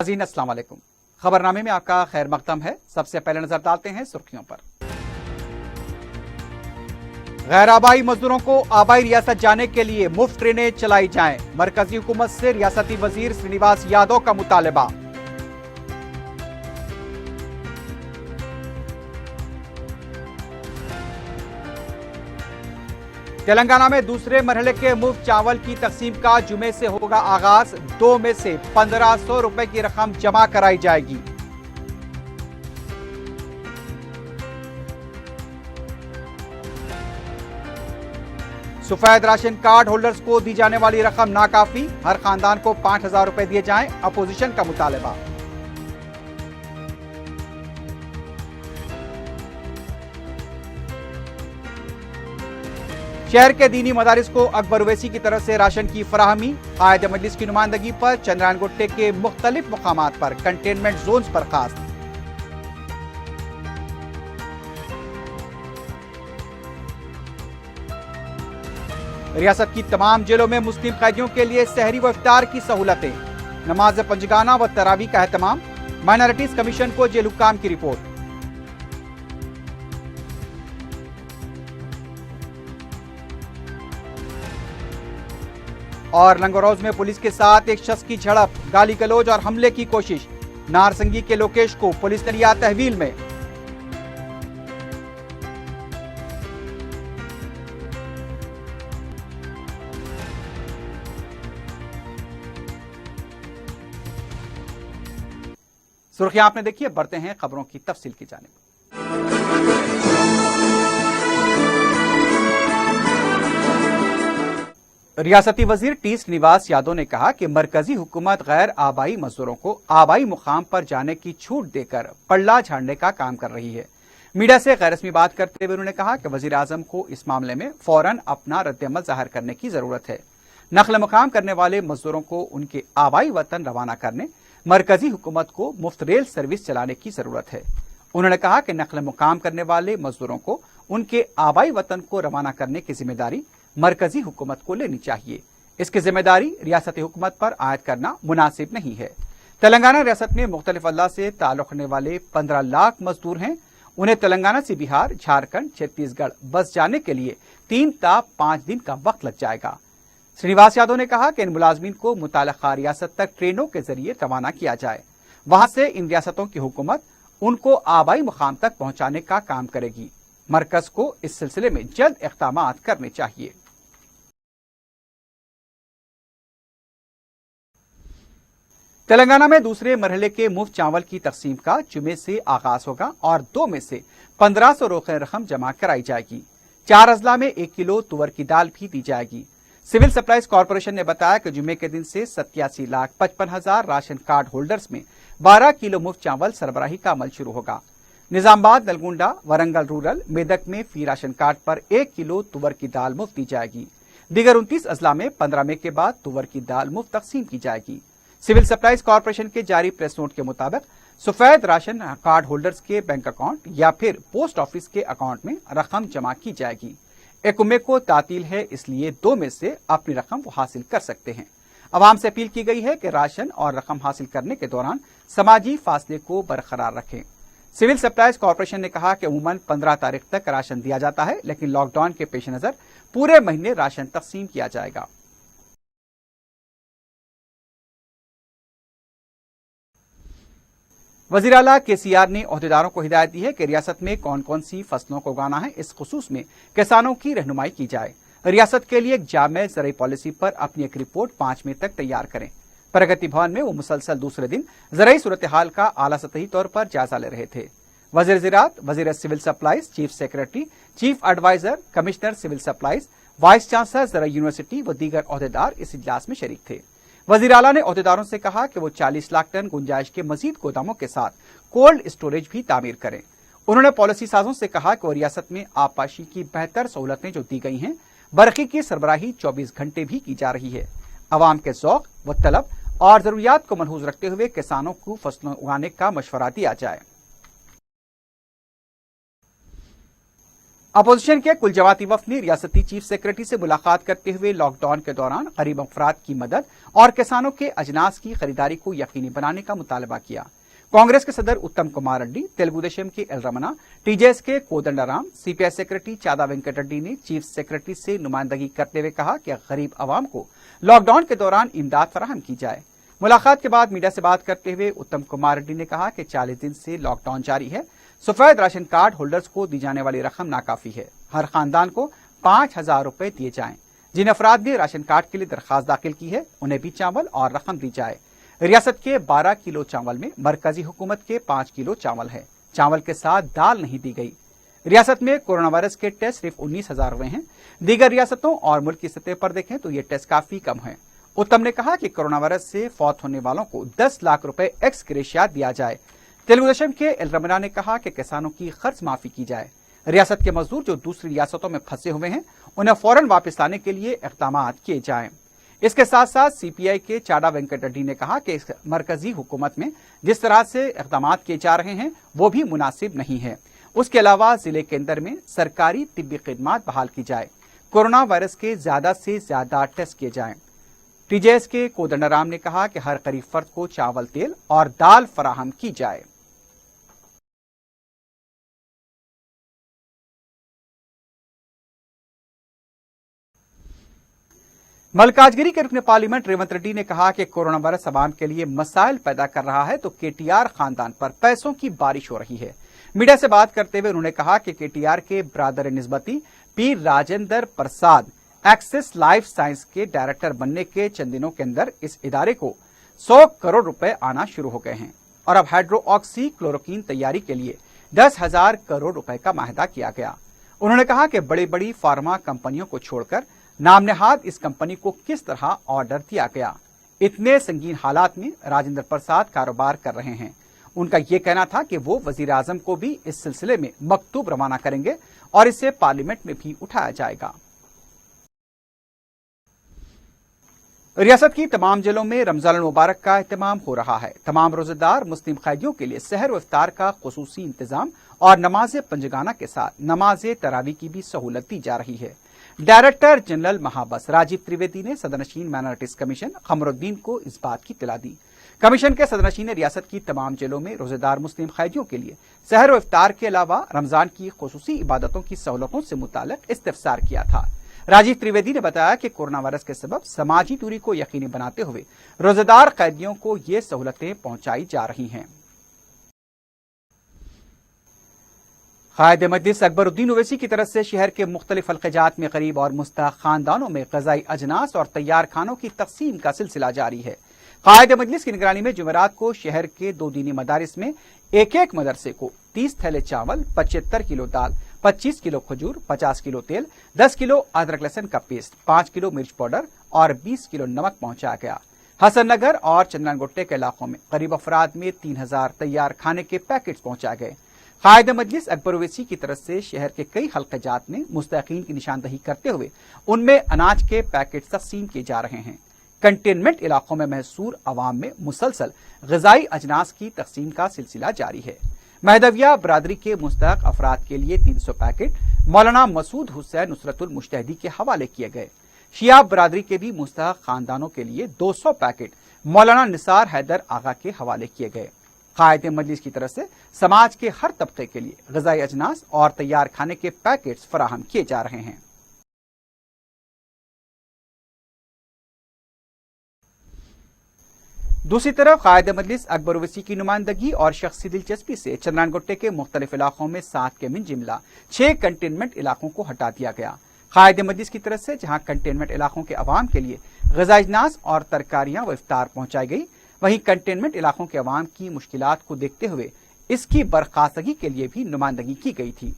नाज़रीन अस्सलाम वालेकुम। खबरनामे में आपका खैर मकदम है। सबसे पहले नजर डालते हैं सुर्खियों पर। गैर आबाई मजदूरों को आबाई रियासत जाने के लिए मुफ्त ट्रेनें चलाई जाएं। मरकजी हुकूमत से रियासती वजीर श्रीनिवास यादव का मुतालबा। तेलंगाना में दूसरे मरहले के मुफ्त चावल की तकसीम का जुमे से होगा आगाज। 2 में से 1500 रुपए की रकम जमा कराई जाएगी। सफेद राशन कार्ड होल्डर्स को दी जाने वाली रकम नाकाफी, हर खानदान को 5000 रुपए दिए जाएं। अपोजिशन का मुतालबा। शहर के दीनी मदारिस को अकबर ओवैसी की तरफ से राशन की फराहमी। कायद मजलिस की नुमाइंदगी पर चंद्रायन गुट्टे के मुख्तलिफ मुकामात पर कंटेनमेंट जोन्स बर्खास्त। रियासत की तमाम जेलों में मुस्लिम कैदियों के लिए सहरी व इफ्तार की सहूलतें। नमाज पंजगाना व तरावी का एहतमाम। माइनॉरिटीज कमीशन को जेल हुक्काम की रिपोर्ट। और लंगरोज में पुलिस के साथ एक शख्स की झड़प, गाली गलौज और हमले की कोशिश। नारसंगी के लोकेश को पुलिस ने लिया तहवील में। सुर्खियां आपने देखी है, बढ़ते हैं खबरों की तफसील की जानिब। रियासती वजीर टी श्रीनिवास यादव ने कहा कि मरकजी हुकूमत गैर आबाई मजदूरों को आबाई मुकाम पर जाने की छूट देकर पल्ला झाड़ने का काम कर रही है। मीडिया से गैर रस्मी बात करते हुए उन्होंने कहा कि वजीर आजम को इस मामले में फौरन अपना रद्दअमल जाहिर करने की जरूरत है। नक्ल मकाम करने वाले मजदूरों को उनके आबाई वतन रवाना करने मरकजी हुकूमत को मुफ्त रेल सर्विस चलाने की जरूरत है। उन्होंने कहा कि नक्ल मुकाम करने वाले मजदूरों को उनके आबाई वतन को रवाना करने की जिम्मेदारी मरकजी हुकूमत को लेनी चाहिए। इसकी जिम्मेदारी रियासती हुकूमत पर आयद करना मुनासिब नहीं है। तेलंगाना रियासत में मुख्तलिफ अल्लाह से ताल्लुक रखने वाले 15 लाख मजदूर हैं। उन्हें तेलंगाना से बिहार, झारखंड, छत्तीसगढ़ बस जाने के लिए 3 ता 5 दिन का वक्त लग जाएगा। श्रीनिवास यादव ने कहा कि इन मुलाजमीन को मुताल्लिका रियासत तक ट्रेनों के जरिए रवाना किया जाए। वहां से इन रियासतों की हुकूमत उनको आबाई मुकाम तक पहुंचाने का काम करेगी। मरकज को इस सिलसिले में जल्द इक़दामात करने चाहिए। तेलंगाना में दूसरे मरहले के मुफ्त चावल की तकसीम का जुमे से आगाज होगा और 2 में से 1500 रुपए रकम जमा कराई जाएगी। 4 अजला में 1 किलो तुवर की दाल भी दी जाएगी। सिविल सप्लाईज कॉरपोरेशन ने बताया कि जुमे के दिन से 87,55,000 राशन कार्ड होल्डर्स में 12 किलो मुफ्त चावल सरबराही का अमल शुरू होगा। निजामाबाद, नलगुंडा, वरंगल रूरल, मेदक में फी राशन कार्ड पर 1 किलो तुवर की दाल मुफ्त दी जाएगी। दीगर 29 अजला में 15 मई के बाद तुवर की दाल मुफ्त तकसीम की जाएगी। सिविल सप्लाईज कॉरपोरेशन के जारी प्रेस नोट के मुताबिक सफेद राशन कार्ड होल्डर्स के बैंक अकाउंट या फिर पोस्ट ऑफिस के अकाउंट में रकम जमा की जाएगी। 1 मई को तातील है, इसलिए 2 में से अपनी रकम हासिल कर सकते हैं। अवाम से अपील की गई है कि राशन और रकम हासिल करने के दौरान समाजी फासले को बरकरार रखें। सिविल सप्लाईज कॉरपोरेशन ने कहा कि अमूमन 15 तारीख तक राशन दिया जाता है, लेकिन लॉकडाउन के पेश नजर पूरे महीने राशन तकसीम किया जाएगा। वजीर आला KCR ने ओहदेदारों को हिदायत दी है कि रियासत में कौन कौन सी फसलों को उगाना है, इस खुसूस में किसानों की रहनुमाई की जाए। रियासत के लिए एक जामे ज़रई पॉलिसी पर अपनी एक रिपोर्ट 5 मई तक तैयार करें। प्रगति भवन में वो मुसलसल दूसरे दिन ज़रई सूरत हाल का आला सतही तौर पर जायजा ले रहे थे। वजीर ज़राअत, वजीर civil supplies, chief secretary, chief adviser, commissioner civil supplies, vice chancellor ज़रई यूनिवर्सिटी व दीगर ओहदेदार इस इजलास में शरीक थे। वजीर आला ने ओहदेदारों से कहा कि वो 40 लाख टन गुंजाइश के मजीद गोदामों के साथ कोल्ड स्टोरेज भी तामीर करें। उन्होंने पॉलिसी साजों से कहा कि वो रियासत में आबपाशी की बेहतर सहूलतें जो दी गई हैं, बरक़ी की सरबराही 24 घंटे भी की जा रही है। अवाम के ज़ौक़ व तलब और जरूरियात को मलहूज रखते हुए किसानों को फसलों उगाने का मशवरा दिया जाए। अपोजिशन के कुल जमाती वफ्द ने रियासती चीफ सेक्रेटरी से मुलाकात करते हुए लॉकडाउन के दौरान गरीब अफराद की मदद और किसानों के अजनास की खरीदारी को यकीनी बनाने का मुतालबा किया। कांग्रेस के सदर उत्तम कुमार रेड्डी, तेलुगु देशम के एल रमना, टीजेएस के कोदंडराम, सीपीआई सेक्रेटरी चादा वेंकट रेड्डी ने चीफ सेक्रेटरी से नुमाइंदगी करते हुए कहा कि गरीब अवाम को लॉकडाउन के दौरान इमदाद फराहम की जाए। मुलाकात के बाद मीडिया से बात करते हुए उत्तम कुमार रेड्डी ने कहा कि 40 दिन से लॉकडाउन जारी है। सफेद राशन कार्ड होल्डर्स को दी जाने वाली रकम नाकाफी है। हर खानदान को 5,000 रुपए दिए जाएं। जिन अफराद ने राशन कार्ड के लिए दरखास्त दाखिल की है उन्हें भी चावल और रकम दी जाए। रियासत के 12 किलो चावल में मरकजी हुकूमत के 5 किलो चावल है। चावल के साथ दाल नहीं दी गई। रियासत में कोरोना वायरस के टेस्ट सिर्फ 19,000 हुए हैं। दीगर रियासतों और मुल्क की सतह पर देखें तो ये टेस्ट काफी कम है। उत्तम ने कहा कि कोरोना वायरस से फौत होने वालों को 10 लाख रुपए एक्स ग्रेशिया दिया जाए। तेलुगु देशम के एल रमना ने कहा कि किसानों की कर्ज माफी की जाए। रियासत के मजदूर जो दूसरी रियासतों में फंसे हुए हैं उन्हें फौरन वापस लाने के लिए इक़दाम किए जाएं। इसके साथ साथ सीपीआई के चाडा वेंकट रेड्डी ने कहा कि मरकजी हुकूमत में जिस तरह से इक़दाम किए जा रहे हैं वो भी मुनासिब नहीं है। उसके अलावा जिले के अंदर में सरकारी तिब्बी खिदमात बहाल की जाए। कोरोना वायरस के ज्यादा से ज्यादा टेस्ट किए जाएं। टीजेएस के कोदंडराम ने कहा कि हर गरीब फर्द को चावल, तेल और दाल फराहम की जाए। मल्काजगिरी के रुकन पार्लियामेंट रेवंत रेड्डी ने कहा कि कोरोना वायरस अवाम के लिए मसाइल पैदा कर रहा है तो केटीआर खानदान पर पैसों की बारिश हो रही है। मीडिया से बात करते हुए उन्होंने कहा कि केटीआर के brother निस्बती P Rajendra Prasad axis life science के डायरेक्टर बनने के चंद दिनों के अंदर इस इदारे को 100 करोड़ रुपए आना शुरू हो गए हैं और अब हाइड्रोक्सी क्लोरोक्वीन तैयारी के लिए 10,000 करोड़ रुपए का माहिदा किया गया। उन्होंने कहा कि बड़ी बड़ी फार्मा कंपनियों को छोड़कर नाम नेहाद इस कंपनी को किस तरह ऑर्डर दिया गया। इतने संगीन हालात में राजेंद्र प्रसाद कारोबार कर रहे हैं। उनका यह कहना था कि वो वजीर आजम को भी इस सिलसिले में मकतूब रवाना करेंगे और इसे पार्लियामेंट में भी उठाया जाएगा। रियासत की तमाम जेलों में रमजान मुबारक का एहतमाम हो रहा है। तमाम रोजेदार मुस्लिम कैदियों के लिए सहर व इफ्तार का खुसूसी इंतजाम और नमाज पंजगाना के साथ नमाज तरावी की भी सहूलत दी जा रही है। डायरेक्टर जनरल महाबस राजीव त्रिवेदी ने सदरनशीन माइनॉरिटीज कमीशन खमरुद्दीन को इस बात की इत्तला दी। कमीशन के सदरनशीन ने रियासत की तमाम जेलों में रोजेदार मुस्लिम कैदियों के लिए सहर व इफ्तार के अलावा रमजान की खुसूसी इबादतों की सहूलतों से मुताल्लिक इस्तफसार किया था। राजीव त्रिवेदी ने बताया कि कोरोना वायरस के सबब समाजी दूरी को यकीनी बनाते हुए रोजेदार कैदियों को ये सहूलतें पहुंचाई जा रही हैं। कायद मजलिस अकबरुद्दीन ओवैसी की तरफ से शहर के मुख्तलिफ हल्क़ात में गरीब और मुस्तहक़ खानदानों में ग़िज़ाई अजनास और तैयार खानों की तक़सीम का सिलसिला जारी है। कायद मजलिस की निगरानी में जुमेरात को शहर के 2 दीनी मदारिस में एक एक मदरसे को 30 थैले चावल, 75 किलो दाल, 25 किलो खजूर, 50 किलो तेल, 10 किलो अदरक लहसुन का पेस्ट, 5 किलो मिर्च पाउडर और 20 किलो नमक पहुंचाया गया। हसन नगर और चंदनगुट्टे के इलाकों में गरीब अफराद में 3,000 तैयार खाने के पैकेट्स पहुंचाए गए। कायद मजलिस अकबर ओवैसी की तरफ से शहर के कई हल्क़ात में मुस्तहक़ीन की निशानदही करते हुए उनमें अनाज के पैकेट तक़सीम किए जा रहे हैं। कंटेनमेंट इलाकों में महसूर अवाम में मुसलसल ग़िज़ाई अजनास की तक़सीम का सिलसिला जारी है। महदविया बरादरी के मुस्तहक़ अफराद के लिए 300 पैकेट मौलाना मसूद हुसैन नुसरतुल मुश्तहदी के हवाले किए गए। शिया बरादरी के भी मुस्तहक़ खानदानों के लिए 200 पैकेट मौलाना निसार हैदर आगा के हवाले किए गए। कायद मजलिस की तरफ से समाज के हर तबके के लिए ग़िज़ाई अजनास और तैयार खाने के पैकेट्स फराहम किए जा रहे हैं। दूसरी तरफ कायद मजलिस अकबर ओवैसी की नुमाइंदगी और शख्सी दिलचस्पी से चंदनगुट्टे के मुख्तलिफ इलाकों में 7 के मिन जिमला 6 कंटेनमेंट इलाकों को हटा दिया गया। कायद मजलिस की तरफ से जहां कंटेनमेंट इलाकों के अवाम के लिए ग़िज़ाई अजनास और तरकारियां व इफ्तार पहुंचाई गई, वहीं कंटेनमेंट इलाकों के अवाम की मुश्किलात को देखते हुए इसकी बर्खास्तगी के लिए भी नुमाइंदगी की गई थी।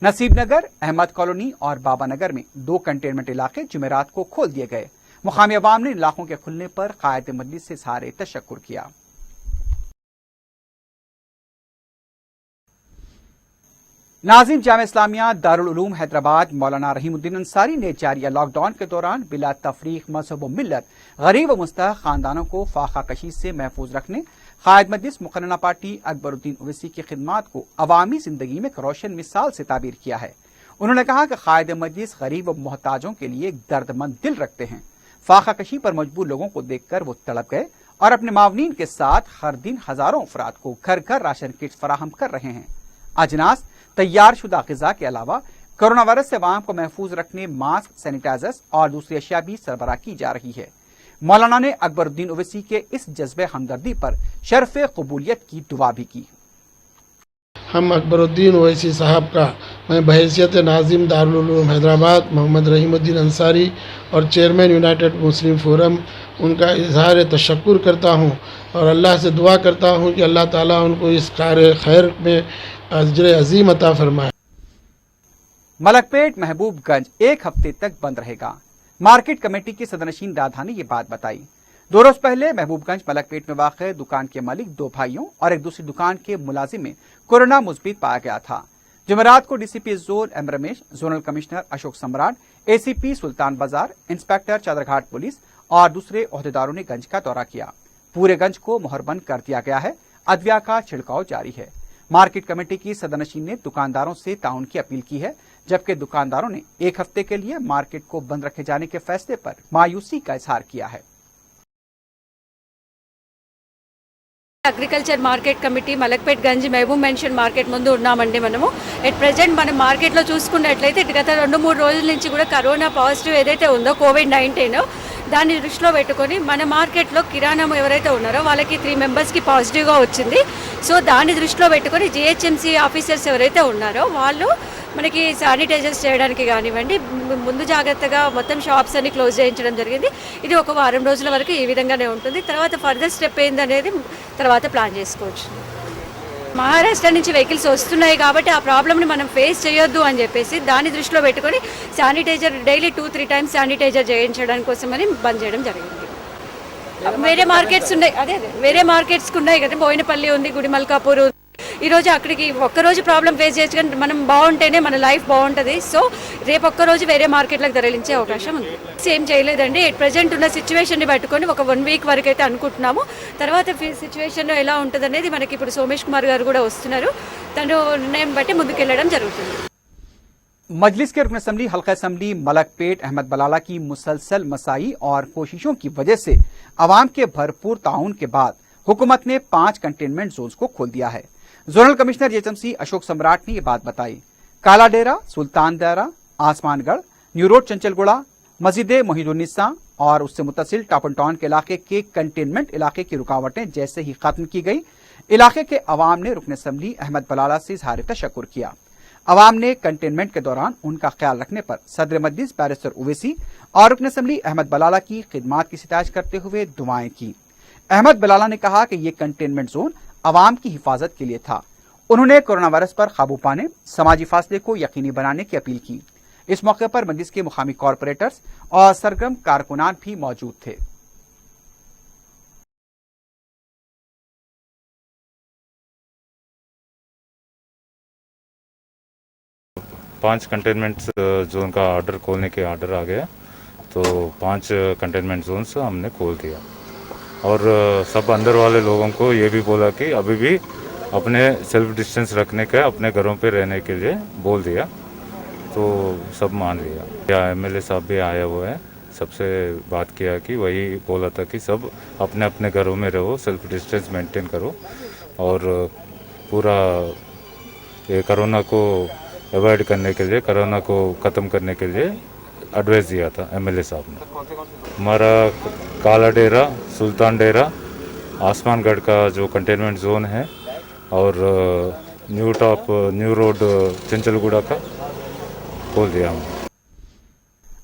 नसीब नगर, अहमद कॉलोनी और बाबा नगर में 2 कंटेनमेंट इलाके जुमेरात को खोल दिए गए। मुकामी अवाम ने इलाकों के खुलने पर कायद मजलिस से इज़हार तशक्कुर किया। नाज़िम जामिया इस्लामिया दारुल उलूम हैदराबाद मौलाना रहीमुद्दीन अंसारी ने जारी लॉकडाउन के दौरान बिला तफरीक मजहब व मिल्लत गरीब व मुस्तहक़ खानदानों को फाका कशी से महफूज रखने कायद मजलिस मुक़र्रना पार्टी अकबरुद्दीन ओवैसी की खिदमात को अवामी जिंदगी में एक रोशन मिसाल से ताबीर किया है। उन्होंने कहा कि कायदे मजलिस गरीब और मोहताजों के लिए एक दर्दमंद दिल रखते हैं। फाका कशी पर मजबूर लोगों को देखकर वो तड़प गए और अपने मावनीन के साथ हर दिन हजारों अफराद को घर घर राशन किट्स फराहम कर रहे हैं। अजनास, तैयार शुदा ग़िज़ा के अलावा कोरोना वायरस से अवाम को महफूज रखने मास्क, सैनिटाइजर्स और दूसरी अशिया भी सरबराह की जा रही है। मौलाना ने अकबरुद्दीन ओवैसी के इस जज्बे हमदर्दी पर शर्फ कबूलियत की दुआ भी की। हम अकबरुद्दीन ओवैसी साहब का मैं बहैसियत नाज़िम दारुल उलूम हैदराबाद मोहम्मद रहीमुद्दीन अंसारी और चेयरमैन यूनाइटेड मुस्लिम फोरम उनका इजहार तशक्कुर करता हूँ और अल्लाह से दुआ करता हूँ कि अल्लाह ताला उनको इस कार्य खैर में अजर अजीम अता फरमाए। मलकपेट महबूबगंज एक हफ्ते तक बंद रहेगा। मार्केट कमेटी की सदरनशीन राधा ने ये बात बताई। 2 रोज पहले महबूबगंज मलकपेट में वाक़ दुकान के मालिक 2 भाइयों और एक दूसरी दुकान के मुलाजिम में कोरोना मुस्बित पाया गया था। जुमेरात को DCP zone M Ramesh, zonal commissioner Ashok Samrat, ACP सुल्तान बाजार, इंस्पेक्टर चादरघाट पुलिस और दूसरे ओहदेदारों ने गंज का दौरा किया। पूरे गंज को मोहरबंद कर दिया गया है। अदविया का छिड़काव जारी है। मार्केट कमेटी की सदरनशीन ने दुकानदारों से ताउन की अपील की है, जबकि दुकानदारों ने एक हफ्ते के लिए मार्केट को बंद रखे जाने के फैसले पर मायूसी का इजहार किया है। Agriculture market committee Malakpet Ganj Mahboob mansion market ముందు ఉన్నామండి మనము. ఎట్ ప్రెజెంట్ మనం మార్కెట్లో చూసుకున్నట్లయితే గత 2-3 రోజుల నుంచి కూడా కరోనా పాజిటివ్ ఏదైతే ఉందో కోవిడ్-19 దాన్ని దృష్టిలో పెట్టుకొని మన మార్కెట్లో కిరాణా ఎవరైతే ఉన్నారో వాళ్ళకి 3 మెంబర్స్కి పాజిటివ్గా వచ్చింది. సో దాన్ని దృష్టిలో పెట్టుకొని జిహెచ్ఎంసీ ఆఫీసర్స్ ఎవరైతే ఉన్నారో వాళ్ళు మనకి శానిటైజర్స్ చేయడానికి కానివ్వండి ముందు జాగ్రత్తగా మొత్తం షాప్స్ అన్ని క్లోజ్ చేయించడం జరిగింది. ఇది ఒక వారం రోజుల వరకు ఈ విధంగానే ఉంటుంది. తర్వాత ఫర్దర్ స్టెప్ ఏందనేది తర్వాత ప్లాన్ చేసుకోవచ్చు. మహారాష్ట్ర నుంచి వెహికల్స్ వస్తున్నాయి కాబట్టి ఆ ప్రాబ్లమ్ని మనం ఫేస్ చేయొద్దు అని చెప్పేసి దాన్ని దృష్టిలో పెట్టుకొని శానిటైజర్ డైలీ 2-3 టైమ్స్ శానిటైజర్ చేయించడానికి కోసమని బంద్ చేయడం జరిగింది. వేరే మార్కెట్స్ ఉన్నాయి, వేరే మార్కెట్స్కి ఉన్నాయి కదా, బోయినపల్లి ఉంది, గుడిమల్కాపూర్. ఈరోజు అక్కడికి ఒక్కరోజు ప్రాబ్లం ఫేస్ చేయొచ్చు, కానీ మనం బాగుంటేనే మన లైఫ్ బాగుంటుంది. సో రేపు ఒక్కరోజు వేరే మార్కెట్లకు తరలించే అవకాశం ఉంది. సేమ్ చేయలేదండి. ప్రజెంట్ ఉన్న సిచ్యువేషన్ని పట్టుకొని ఒక 1 వీక్ వరకు అయితే అనుకుంటున్నాము. తర్వాత సిచ్యువేషన్ ఎలా ఉంటుంది అనేది మనకి ఇప్పుడు సోమేష్ కుమార్ గారు కూడా వస్తున్నారు. తను నిర్ణయం బట్టి ముందుకెళ్ళడం జరుగుతుంది. मजलिस के रुकन असम्बली हल्का असम्बली मलकपेट अहमद बलाला की मुसलसल मसाई और कोशिशों की वजह से अवाम के भरपूर ताउन के बाद हुकूमत ने 5 कंटेनमेंट जोन्स को खोल दिया है। जोनल कमिश्नर जीएचएमसी अशोक सम्राट ने ये बात बताई। काला डेरा, सुल्तान डेरा, आसमानगढ़, न्यू रोड चंचलगुड़ा, मस्जिद मोहिदुन्निसा और उससे मुतसिल टॉप एंड टाउन के इलाके के कंटेनमेंट इलाके की रुकावटें जैसे ही खत्म की गई, इलाके के अवाम ने रुकन असम्बली अहमद बलाला से इजहार तशक्कुर किया। अवाम ने कंटेनमेंट के दौरान उनका ख्याल रखने पर सदर मजलिस बैरिस्टर ओवैसी और रुकन असम्बली अहमद बलाला की खिदमात की सितारिश करते हुए दुआएं की। अहमद बलाला ने कहा कि ये कंटेनमेंट जोन अवाम की हिफाजत के लिए था। उन्होंने कोरोना वायरस पर काबू पाने, समाजी फासले को यकीनी बनाने की अपील की। इस मौके पर मजलिस के मुकामी कॉरपोरेटर्स और सरगर्म कारकुनान भी मौजूद थे। पांच कंटेनमेंट जोन का ऑर्डर खोलने के ऑर्डर आ गया, तो 5 कंटेनमेंट जोन्स हमने खोल दिया और सब अंदर वाले लोगों को ये भी बोला कि अभी भी अपने सेल्फ डिस्टेंस रखने का, अपने घरों पे रहने के लिए बोल दिया, तो सब मान लिया। या एमएलए साहब भी आया हुआ है, सबसे बात किया कि वही बोला था कि सब अपने अपने घरों में रहो, सेल्फ डिस्टेंस मेंटेन करो और पूरा ये कोरोना को अवॉइड करने के लिए, कोरोना को ख़त्म करने के लिए एडवाइस दिया था एमएलए साहब ने। हमारा काला डेरा, सुल्तान डेरा, आसमानगढ़ का जो कंटेनमेंट जोन है और न्यू रोड चंचलगुड़ा का खोल दिया हमने।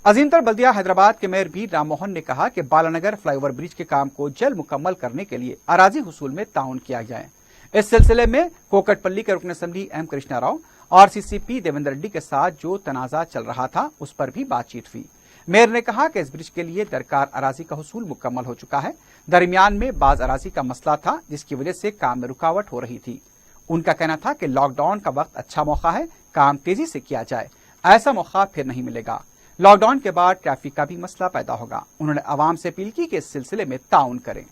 अजीमतर बल्दिया हैदराबाद के मेयर बी राम मोहन ने कहा कि बालानगर फ्लाईओवर ब्रिज के काम को जल्द मुकम्मल करने के लिए अराजी हुसूल में ताउन किया जाए। इस सिलसिले में कोकटपल्ली के रुकन असम्बली एम कृष्णा राव और सीसीपी देवेंद्र रेड्डी के साथ जो तनाजा चल रहा था उस पर भी बातचीत हुई। मेयर ने कहा कि इस ब्रिज के लिए दरकार अराजी का हुसूल मुकम्मल हो चुका है। दरमियान में बाज अराजी का मसला था जिसकी वजह से काम में रुकावट हो रही थी। उनका कहना था कि लॉकडाउन का वक्त अच्छा मौका है, काम तेजी से किया जाए, ऐसा मौका फिर नहीं मिलेगा। लॉकडाउन के बाद ट्रैफिक का भी मसला पैदा होगा। उन्होंने आवाम से अपील की कि इस सिलसिले में ताउन करें।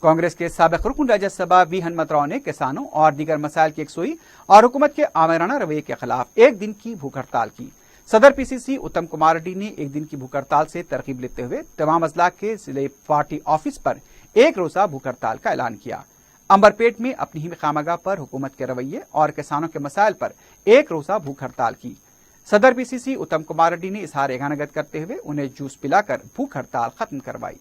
कांग्रेस के साबिक रुकन राज्यसभा वी हनुमतराव ने किसानों और दीगर मसाइल की यकसुई और हुकूमत के आमिराना रवैये के खिलाफ एक दिन की भूख हड़ताल की। सदर पीसीसी उत्तम कुमार रेड्डी ने एक दिन की भूख हड़ताल से तरकीब लेते हुए तमाम अजला के जिले पार्टी ऑफिस पर एक रोजा भूख हड़ताल का ऐलान किया। अंबरपेट में अपनी ही खामगाह पर हुकूमत के रवैये और किसानों के मसाइल पर एक रोजा भूख हड़ताल की। सदर पीसीसी उत्तम कुमार रेड्डी ने इजहार एहसानगत करते हुए उन्हें जूस पिलाकर भूख हड़ताल खत्म करवाई।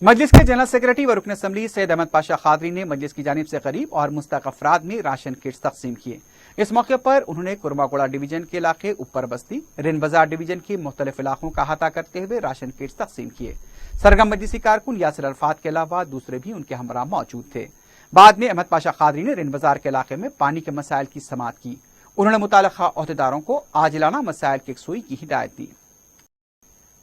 मजलिस के जनरल सेक्रेटरी व रुकन असम्बली सैयद अहमद पाशा खादरी ने मजलिस की जानिब से गरीब और मुस्तहक अफराद में राशन किट्स तकसीम किए। इस मौके पर उन्होंने कुरमागोड़ा डिवीजन के इलाके ऊपर बस्ती रिन बाजार डिवीजन के मुख्तलिफ इलाकों का अहाता करते हुए राशन किट्स तकसीम किए। सरगम मजलिसी कारकुन यासिर अरफात के अलावा दूसरे भी उनके हमरा मौजूद थे। बाद में अहमद पाशा खादरी ने रिन बाजार के इलाके में पानी के मसाइल की समाअत की। उन्होंने मुताल्लिका अहदेदारों को आजिलाना मसाइल की यकसुई की हिदायत दी।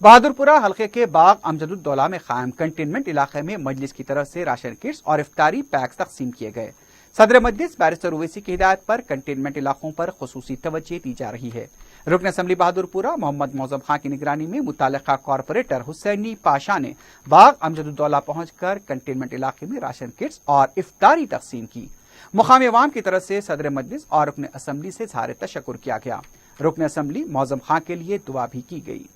बहादुरपुरा हल्के के बाग अमजदुद्दौला में कायम कंटेनमेंट इलाके में मजलिस की तरफ से राशन किट्स और इफ्तारी पैक्स तकसीम किए गए। सदर मजलिस बैरिस्टर ओवैसी की हिदायत पर कंटेनमेंट इलाकों पर खुसूसी तवज्जो दी जा रही है। रुकन असम्बली बहादुरपुरा मोहम्मद मौजम खां की निगरानी में मुताल्लिका कॉरपोरेटर हुसैनी पाशा ने बाग अमजदुद्दौला पहुंचकर कंटेनमेंट इलाके में राशन किट्स और इफ्तारी तकसीम की। मुकामी अवाम की तरफ से सदर मजलिस और रुकन असम्बली से इज़हार तशक्कुर किया गया। रुकन असम्बली मौजम खां के लिए दुआ भी की गई।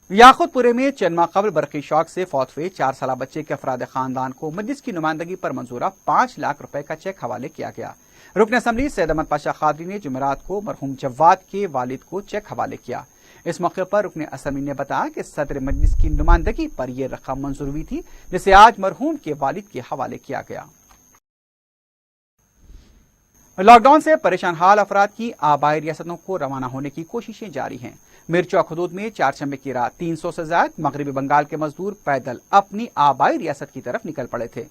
याकुतपुरे में चंद माह कबल बरकी शौक से फौत हुए 4 साला बच्चे के अफराद खानदान को मजलिस की नुमाइंदगी पर मंजूरा 5 लाख रुपए का चेक हवाले किया गया। रुकन असम्बली सैयद अहमद पाशा खादरी ने जुमेरात को मरहूम जवाद के वालिद को चेक हवाले किया। इस मौके पर रुकन असम्बली ने बताया कि सदर मजलिस की नुमाइंदगी पर यह रकम मंजूर हुई थी, जिसे आज मरहूम के वालिद के हवाले किया गया। लॉकडाउन से परेशान हाल अफराद की आबाई रियासतों को रवाना होने की कोशिशें जारी हैं। मिरचौक हदूद में चारशंबे की रात 300 से ज्यादा मगरबी बंगाल के मजदूर पैदल अपनी आबाई रियासत की तरफ निकल पड़े थे।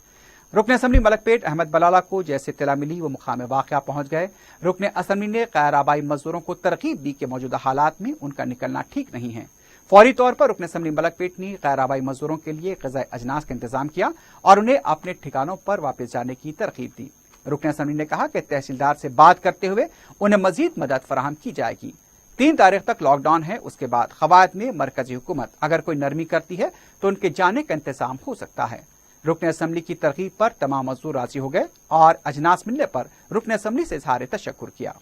रुकन असम्बली मलकपेट अहमद बलाला को जैसे इत्तला मिली वो मुकाम वाक़या पहुंच गए। रुकन असम्बली ने गैर आबाई मजदूरों को तरकीब दी कि मौजूदा हालात में उनका निकलना ठीक नहीं है। फौरी तौर पर रुकन असम्बली मलकपेट ने गैर आबाई मजदूरों के लिए ग़िज़ाई अजनास का इंतजाम किया और उन्हें अपने ठिकानों पर वापस जाने की तरकीब दी। रुकन असम्बली ने कहा कि तहसीलदार से बात करते हुए उन्हें मजीद मदद फराहम की जाएगी। 3 तारीख तक लॉकडाउन है, उसके बाद खवात में मरकजी हुकूमत अगर कोई नरमी करती है तो उनके जाने का इंतजाम हो सकता है। रुकन असम्बली की तरकीब पर तमाम मजदूर राजी हो गए और अजनास मिलने पर रुकन असम्बली से इज़हार तशक्कुर किया।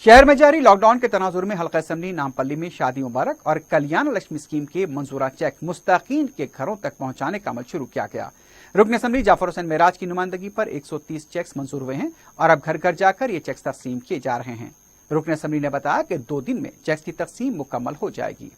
शहर में जारी लॉकडाउन के तनाजुर में हल्का असम्बली नामपल्ली में शादी मुबारक और कल्याण लक्ष्मी स्कीम के मंजूरा चेक मुस्तकीन के घरों तक पहुंचाने का अमल शुरू किया गया। रुकन असम्बली जाफर हुसैन मेराज की नुमाइंदगी पर 130 चेक्स मंजूर हुए हैं और अब घर घर जाकर ये चेक्स तकसीम किए जा रहे हैं। रुकन असम्बली ने बताया कि 2 दिन में चेक्स की तकसीम मुकम्मल हो जाएगी।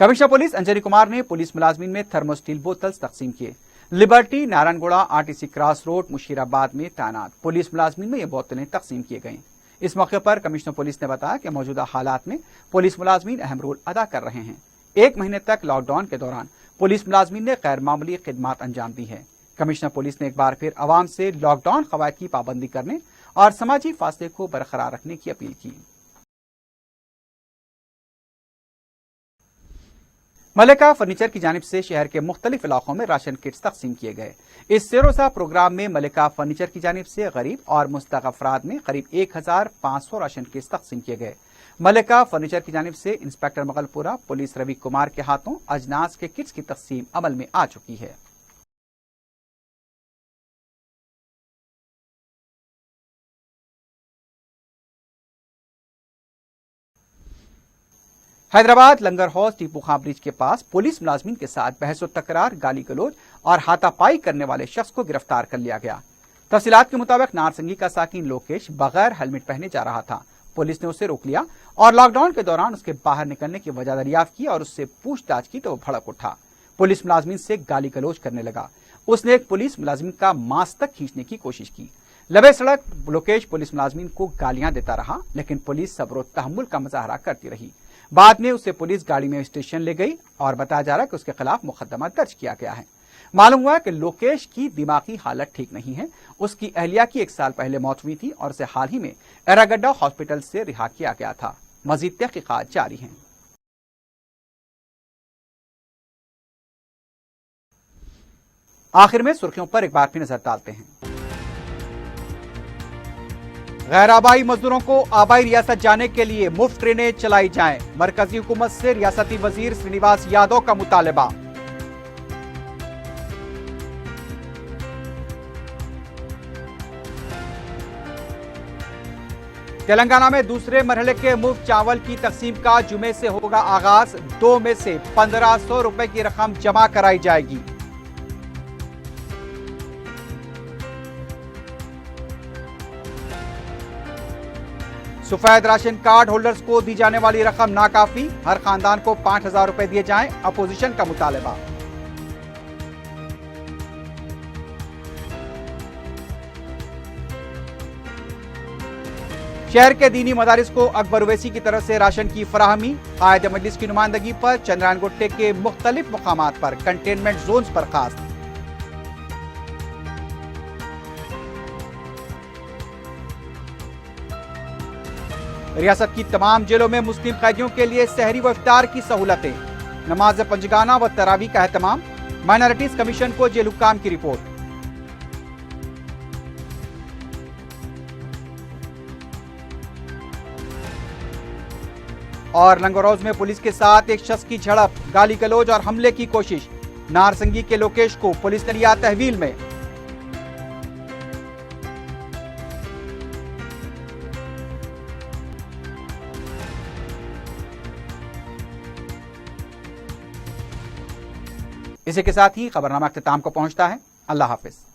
कमिश्नर पुलिस अंजनी कुमार ने पुलिस मुलाजमीन में थर्मोस्टील बोतल्स तकसीम किए। Liberty, Narayanguda, RTC cross road, Musheerabad में तैनात पुलिस मुलाजमीन में ये बोतलें तकसीम की गईं। इस मौके पर कमिश्नर पुलिस ने बताया कि मौजूदा हालात में पुलिस मुलाजमीन अहम रोल अदा कर रहे हैं। 1 महीने तक लॉकडाउन के दौरान पुलिस मुलाजमीन ने गैर मामूली खिदमात अंजाम दी है। कमिश्नर पुलिस ने एक बार फिर आवाम से लॉकडाउन कवायद की पाबंदी करने और समाजी फासले को बरकरार रखने की अपील की। मलिका फर्नीचर की जानिब से शहर के मुख्तलिफ इलाकों में राशन किट्स तकसीम किए गए। इस सेरोसा प्रोग्राम में मलिका फर्नीचर की जानिब से गरीब और मुस्तहक अफराद में करीब 1500 राशन किट्स तकसीम किए गए। मलिका फर्नीचर की जानिब से इंस्पेक्टर मगलपुरा पुलिस रवि कुमार के हाथों अजनास के किट्स की तकसीम अमल में आ चुकी है। हैदराबाद लंगर हाउस टीपू खां ब्रिज के पास पुलिस मुलाजमीन के साथ बहस और तकरार, गाली गलौज और हाथापाई करने वाले शख्स को गिरफ्तार कर लिया गया। तफसीलात के मुताबिक नारसंगी का साकिन लोकेश बगैर हेलमेट पहने जा रहा था। पुलिस ने उसे रोक लिया और लॉकडाउन के दौरान उसके बाहर निकलने की वजह दरियाफ्त की और उससे पूछताछ की तो वो भड़क उठा। पुलिस मुलाजमीन से गाली गलौज करने लगा। उसने एक पुलिस मुलाजिम का मास्क तक खींचने की कोशिश की। लबे सड़क लोकेश पुलिस मुलाजमीन को गालियां देता रहा, लेकिन पुलिस सब्र और तहम्मुल का मुजाहरा करती रही। बाद में उसे पुलिस गाड़ी में स्टेशन ले गई और बताया जा रहा है कि उसके खिलाफ मुकदमा दर्ज किया गया है। मालूम हुआ कि लोकेश की दिमागी हालत ठीक नहीं है। उसकी अहलिया की 1 साल पहले मौत हुई थी और उसे हाल ही में एरागड्डा हॉस्पिटल से रिहा किया गया था। मजीद तहकीकात जारी हैं। आखिर में सुर्खियों पर एक बार फिर नजर डालते हैं। गैर आबाई मजदूरों को आबाई रियासत जाने के लिए मुफ्त ट्रेनें चलाई जाएं, मरकजी हुकूमत से रियासती वजीर श्रीनिवास यादव का मुतालबा। तेलंगाना में दूसरे मरहले के मुफ्त चावल की तकसीम का जुमे से होगा आगाज। 2 में से 1500 रुपए की रकम जमा कराई जाएगी। सफेद राशन कार्ड होल्डर्स को दी जाने वाली रकम नाकाफी, हर खानदान को 5000 रुपए दिए जाएं, अपोजिशन का मुतालबा। शहर के दीनी मदारिस को अकबर ओवैसी की तरफ से राशन की फराहमी। कायद मजलिस की नुमाइंदगी पर चंद्रायन गुट्टे के मुख्तलिफ मुकामात पर कंटेनमेंट जोन्स बर्खास्त। रियासत की तमाम जेलों में मुस्लिम कैदियों के लिए सहरी व इफ्तार की सहूलतें। नमाज पंजगाना व तरावी का एहतमाम। माइनॉरिटीज कमीशन को जेल हुक्काम की रिपोर्ट। और लंगरोज में पुलिस के साथ एक शख्स की झड़प, गाली गलौज और हमले की कोशिश। नारसंगी के लोकेश को पुलिस ने लिया तहवील में। इसी के साथ ही खबरनामा अख्तिताम को पहुंचता है। अल्लाह हाफिज।